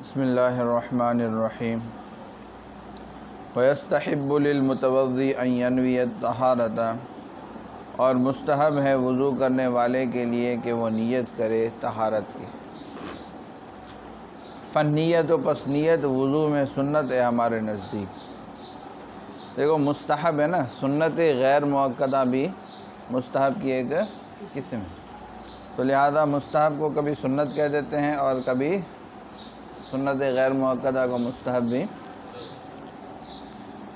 بسم اللہ الرحمن الرحیم وَيَسْتَحِبُّ لِلْمُتَوَضِّئِ أَن يَنْوِيَ الطَّهَارَةَ، اور مستحب ہے وضو کرنے والے کے لیے کہ وہ نیت کرے طہارت کی۔ فنیت و پس نیت وضو میں سنت ہے ہمارے نزدیک۔ دیکھو مستحب ہے نا، سنت غیر مؤکدہ بھی مستحب کی ایک قسم ہے، تو لہذا مستحب کو کبھی سنت کہہ دیتے ہیں اور کبھی سنت غیر مؤکدہ کو مستحب بھی۔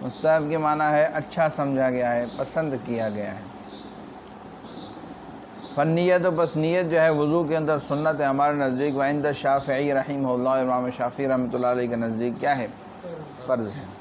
مستحب کی معنی ہے اچھا سمجھا گیا ہے، پسند کیا گیا ہے۔ فنیت و پس نیت جو ہے وضو کے اندر سنت ہے ہمارے نزدیک۔ وعند الشافعی رحمہ اللہ، امام شافعی رحمۃ اللہ علیہ کے نزدیک کیا ہے؟ فرض ہے۔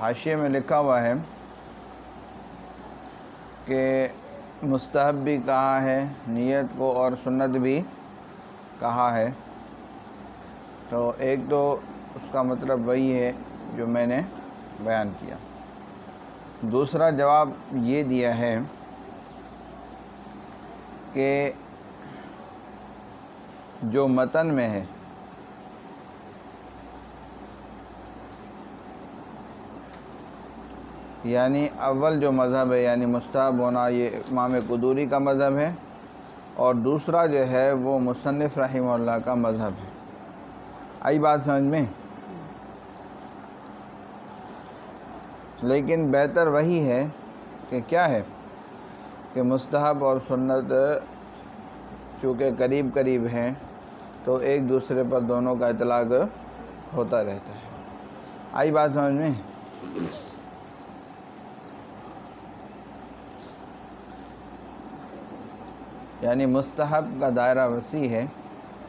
حاشیے میں لکھا ہوا ہے کہ مستحب بھی کہا ہے نیت کو اور سنت بھی کہا ہے، تو ایک تو اس کا مطلب وہی ہے جو میں نے بیان کیا۔ دوسرا جواب یہ دیا ہے کہ جو متن میں ہے یعنی اول جو مذہب ہے یعنی مستحب ہونا، یہ امام قدوری کا مذہب ہے، اور دوسرا جو ہے وہ مصنف رحمہ اللہ کا مذہب ہے۔ آئی بات سمجھ میں؟ لیکن بہتر وہی ہے کہ کیا ہے کہ مستحب اور سنت چونکہ قریب قریب ہیں تو ایک دوسرے پر دونوں کا اطلاق ہوتا رہتا ہے۔ آئی بات سمجھ میں؟ یعنی مستحب کا دائرہ وسیع ہے،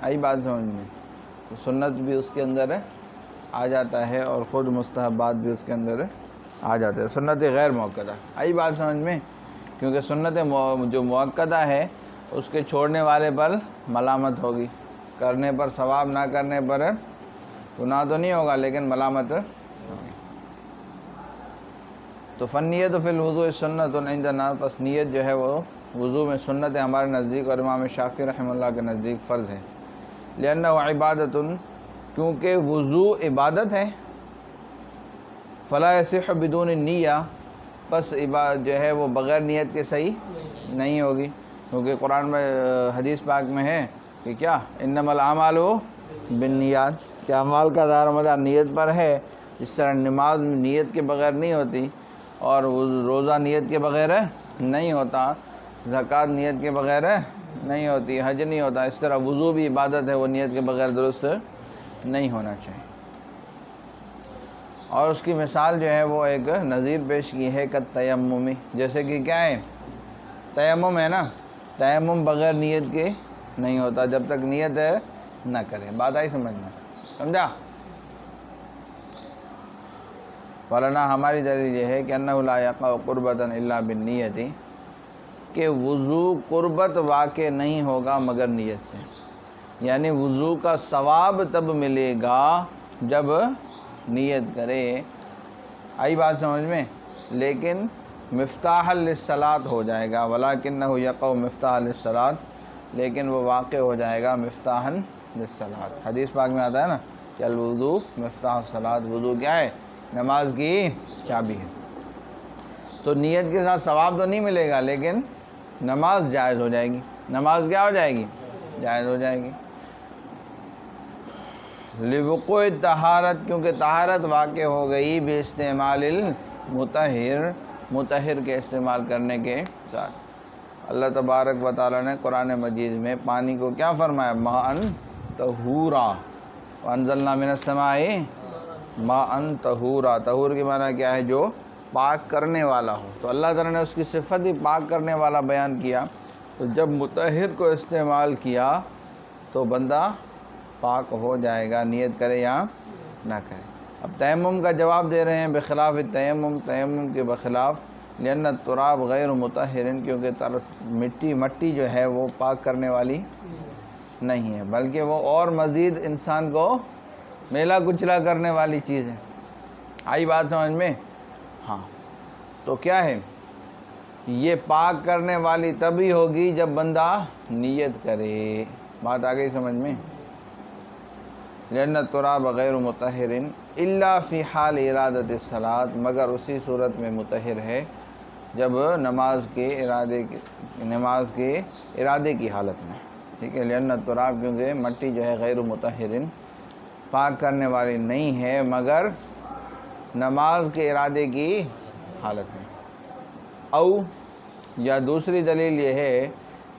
آئی بات سمجھ میں، تو سنت بھی اس کے اندر آ جاتا ہے اور خود مستحبات بھی اس کے اندر آ جاتے ہیں، سنت غیر مؤکدہ۔ آئی بات سمجھ میں؟ کیونکہ سنت جو مؤکدہ ہے اس کے چھوڑنے والے پر ملامت ہوگی، کرنے پر ثواب، نہ کرنے پر گناہ تو نہیں ہوگا لیکن ملامت ہوگی۔ تو فنیت فی الوضوء سنت عندنا، پس نیت جو ہے وہ وضو میں سنت ہے ہمارے نزدیک اور امام شافعی رحمہ اللہ کے نزدیک فرض ہے۔ لأنہ عبادۃ، کیونکہ وضو عبادت ہے۔ فلا یصح بدون النیہ، پس عبادت جو ہے وہ بغیر نیت کے صحیح نہیں ہوگی، کیونکہ قرآن میں حدیث پاک میں ہے کہ کیا انما الاعمال بالنیات، کہ اعمال کا دار و مدار نیت پر ہے۔ جس طرح نماز نیت کے بغیر نہیں ہوتی اور روزہ نیت کے بغیر نہیں ہوتا، زکوٰۃ نیت کے بغیر نہیں ہوتی، حج نہیں ہوتا، اس طرح وضو بھی عبادت ہے، وہ نیت کے بغیر درست نہیں ہونا چاہیے۔ اور اس کی مثال جو ہے وہ ایک نظیر پیش کی ہے کہ تیممی، جیسے کہ کیا ہے؟ تیمم ہے نا، تیمم بغیر نیت کے نہیں ہوتا جب تک نیت نہ کرے۔ بات آئی سمجھ میں؟ سمجھا؟ ورنہ ہماری دلیل یہ ہے کہ انہ لا یقع قربۃ الا بالنیۃ، کہ وضو قربت واقع نہیں ہوگا مگر نیت سے، یعنی وضو کا ثواب تب ملے گا جب نیت کرے۔ آئی بات سمجھ میں؟ لیکن مفتاح للصلاۃ ہو جائے گا، ولکنہ یقع مفتاح للصلاۃ، لیکن وہ واقع ہو جائے گا مفتاحا للصلاۃ۔ حدیث پاک میں آتا ہے نا کہ الوضو مفتاح الصلاۃ، وضو کیا ہے؟ نماز کی چابی ہے۔ تو نیت کے ساتھ ثواب تو نہیں ملے گا لیکن نماز جائز ہو جائے گی، نماز کیا ہو جائے گی؟ جائز ہو جائے گی۔ لوقوع طہارت، کیونکہ طہارت واقع ہو گئی باستعمال المطہر، مطہر کے استعمال کرنے کے ساتھ۔ اللہ تبارک و تعالیٰ نے قرآن مجید میں پانی کو کیا فرمایا؟ ماء طہورا، وانزلنا من السماء ماء طہورا۔ طہور کی معنی کیا ہے؟ جو پاک کرنے والا ہو، تو اللہ تعالیٰ نے اس کی صفت ہی پاک کرنے والا بیان کیا، تو جب مطہر کو استعمال کیا تو بندہ پاک ہو جائے گا، نیت کرے یا نہ کرے۔ اب تیمم کا جواب دے رہے ہیں بخلاف تیمم، تیمم کے بخلاف لأن التراب غیر مطہر، کیونکہ مٹی جو ہے وہ پاک کرنے والی نہیں ہے، بلکہ وہ اور مزید انسان کو میلا کچلا کرنے والی چیز ہے۔ آئی بات سمجھ میں؟ ہاں، تو کیا ہے یہ پاک کرنے والی تبھی ہوگی جب بندہ نیت کرے۔ بات آ گئی سمجھ میں؟ لأن التراب غیر مطہر الا فی حال ارادۃ الصلاۃ، مگر اسی صورت میں مطہر ہے جب نماز کے ارادے کی حالت میں، ٹھیک ہے۔ لأن التراب، کیونکہ مٹی جو ہے غیر مطہر پاک کرنے والی نہیں ہے مگر نماز کے ارادے کی حالت میں۔ او یا دوسری دلیل یہ ہے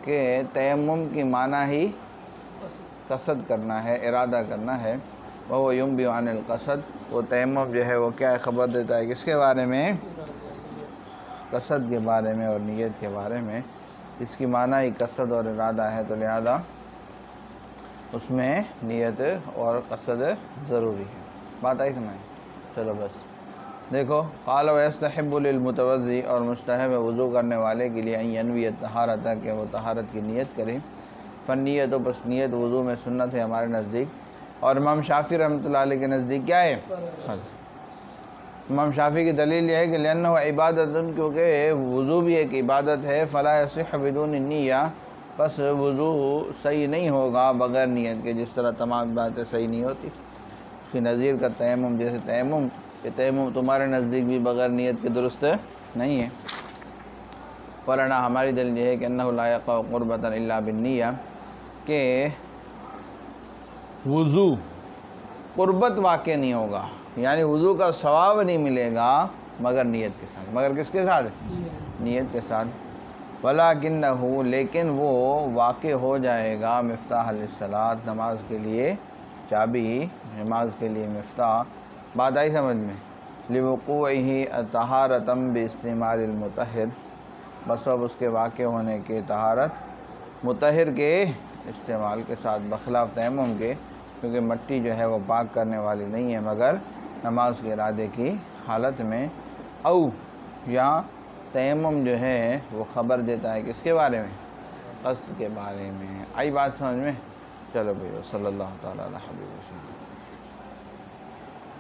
کہ تیمم کی معنی ہی قصد کرنا ہے، ارادہ کرنا ہے۔ وہ ینبئ عن القصد، وہ تیمم جو ہے وہ کیا خبر دیتا ہے کس کے بارے میں؟ قصد کے بارے میں اور نیت کے بارے میں۔ اس کی معنی ہی قصد اور ارادہ ہے، تو لہذا اس میں نیت اور قصد ضروری ہے۔ بات آئی سمجھ؟ چلو بس دیکھو، قال ويستحب للمتوضئ، اور مستحب وضو کرنے والے کے لیے ان ینوی الطہارۃ، کہ وہ طہارت کی نیت کرے۔ فنیت، و بس نیت وضو میں سنت ہے ہمارے نزدیک، اور امام شافعی رحمۃ اللہ علیہ کے نزدیک کیا ہے؟ فرض۔ امام شافعی کی دلیل یہ ہے کہ لأنہ عبادت، کیونکہ وضو بھی ایک عبادت ہے، فلا یصح بدون النیہ، پس وضو صحیح نہیں ہوگا بغیر نیت کے، جس طرح تمام باتیں صحیح نہیں ہوتی۔ اس کی نظیر کا تیمم، جیسے تیمم، کہ تیمم تمہارے نزدیک بھی بغیر نیت کے درست نہیں ہے۔ ورنہ ہماری دلیل یہ ہے کہ انہ لا یقع قربۃ الا بالنیہ، کہ وضو قربت واقع نہیں ہوگا، یعنی وضو کا ثواب نہیں ملے گا مگر نیت کے ساتھ۔ مگر کس کے ساتھ؟ نیت کے ساتھ۔ ولیکنہ، لیکن وہ واقع ہو جائے گا مفتاح للصلاۃ، نماز کے لیے چابی، نماز کے لیے مفتاح۔ بات آئی سمجھ میں؟ لوقوعہ طہارۃ باستعمال المطہر، بس اب اس کے واقع ہونے کے طہارت مطہر کے استعمال کے ساتھ، بخلاف تیمم کے، کیونکہ مٹی جو ہے وہ پاک کرنے والی نہیں ہے مگر نماز کے ارادے کی حالت میں۔ او یا تیمم جو ہے وہ خبر دیتا ہے کس کے بارے میں؟ قصد کے بارے میں۔ آئی بات سمجھ میں؟ چلو بھائی، صلی اللہ تعالیٰ علیہ وسلم۔